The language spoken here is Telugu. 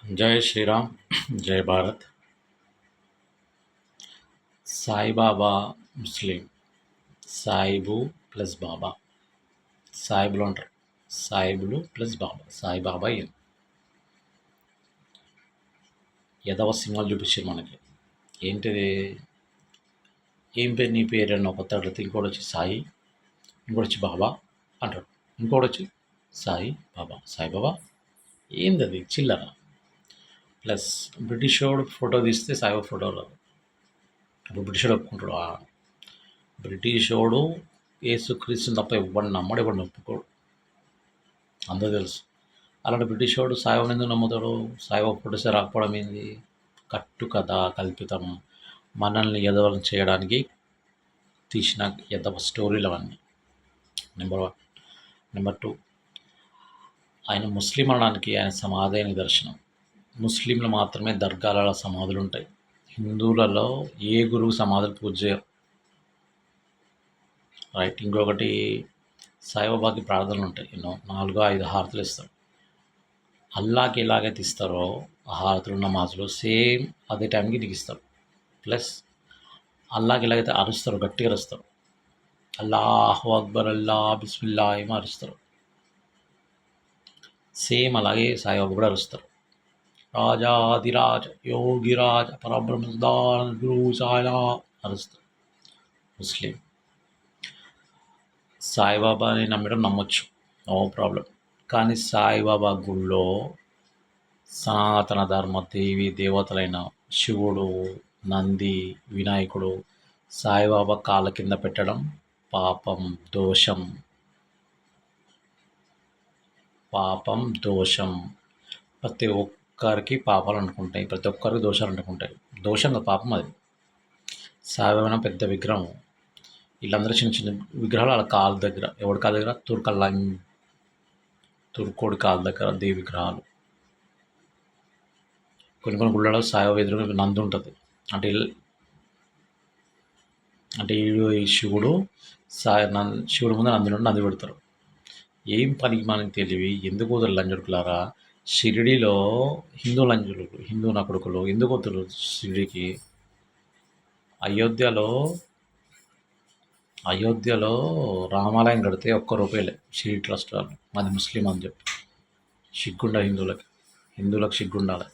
जय श्री राम जय भारत సాయిబాబా ముస్లిం సాయిబు ప్లస్ బాబా సాయిబులు అంటారు సాయిబులు ప్లస్ బాబా సాయిబాబా యదవ సింహాలు చూపించారు మనకి ఏంటిది ఏం పేరు నీ పేరు అన్న కొత్త అడిగితే ఇంకోటి వచ్చి సాయి ఇంకోటి వచ్చి బాబా అంటాడు ఇంకోటి వచ్చి సాయి బాబా సాయిబాబా ఏంది అది చిల్లర ప్లస్ బ్రిటిష్ వాడు ఫోటో తీస్తే సాయిబాబా ఫోటో రాదు అప్పుడు బ్రిటిష్ వాడు ఒప్పుకుంటాడు బ్రిటిష్ వాడు యేసుక్రీస్తుని తప్ప ఎవరిని నమ్మడు ఎవరిని ఒప్పుకోడు అందరూ తెలుసు అలాంటి బ్రిటిష్ వాడు సాయిబాబాని ఎందుకు నమ్ముతాడు సాయిబాబా ఫోటోస్ రాకపోవడం ఏంది కట్టు కథ కల్పితం మనల్ని ఎదవలను చేయడానికి తీసిన ఎదవ స్టోరీలు అవన్నీ నెంబర్ 1. నెంబర్ 2, ఆయన ముస్లిం అనడానికి ఆయన సమాధి నిదర్శనం. ముస్లింలు మాత్రమే దర్గాలలో సమాధులు ఉంటాయి. హిందువులలో ఏ గురువు సమాధులు పూజ చేయరు. రైట్. ఇంకొకటి సాయిబాబాకి ప్రార్థనలు ఉంటాయి. 4-5 హారతులు ఇస్తారు. అల్లాకి ఎలాగైతే ఇస్తారో ఆ హారతులు నమాజులు సేమ్ అదే టైంకి నీకు ఇస్తారు. ప్లస్ అల్లాకి ఎలాగైతే అరుస్తారు, గట్టిగా అరుస్తారు, అల్లాహు అక్బర్ అల్లా బిస్మిల్లా ఏమో అరుస్తారు, సేమ్ అలాగే సాయిబాబా కూడా అరుస్తారు. రాజాదిరాజ్ యోగిరాజ్ పరబ్రహ్మదాన్ గురు సాయిలా అరుస్తారు. ముస్లిం సాయిబాబాని నమ్మడం నమ్మొచ్చు, నో ప్రాబ్లం. కానీ సాయిబాబా గుళ్ళో సనాతన ధర్మ దేవి దేవతలైన శివుడు, నంది, వినాయకుడు సాయిబాబా కాళ్ళ కింద పెట్టడం పాపం, దోషం. ప్రతి ఒక్కరికి పాపాలు అనుకుంటాయి, ప్రతి ఒక్కరికి దోషాలు అనుకుంటాయి. దోషంగా పాపం అది. సాయిబాబా పెద్ద విగ్రహం, వీళ్ళందరూ చిన్న చిన్న విగ్రహాలు వాళ్ళ కాళ్ళ దగ్గర, ఎవడి కాళ్ళ దగ్గర, తుర్కోడి కాళ్ళ దగ్గర దేవి విగ్రహాలు. కొన్ని గుళ్ళలో సాయిబాబా ఎదురుగా నంది ఉంటుంది. అంటే ఈ శివుడు శివుడు ముందు నంది పెడతారు. ఏం పనికి మనకి తెలివి, ఎందుకు వదరు లంజడుకులారా? షిరిడీలో హిందూ నా కొడుకులు ఎందుకు వద్దరు షిరిడీకి? అయోధ్యలో రామాలయం కడితే ₹1 షిరిడీ ట్రస్ట్ వాళ్ళు, మాది ముస్లిం అని చెప్పి. సిగ్గుండ హిందువులకు సిగ్గుండాలి.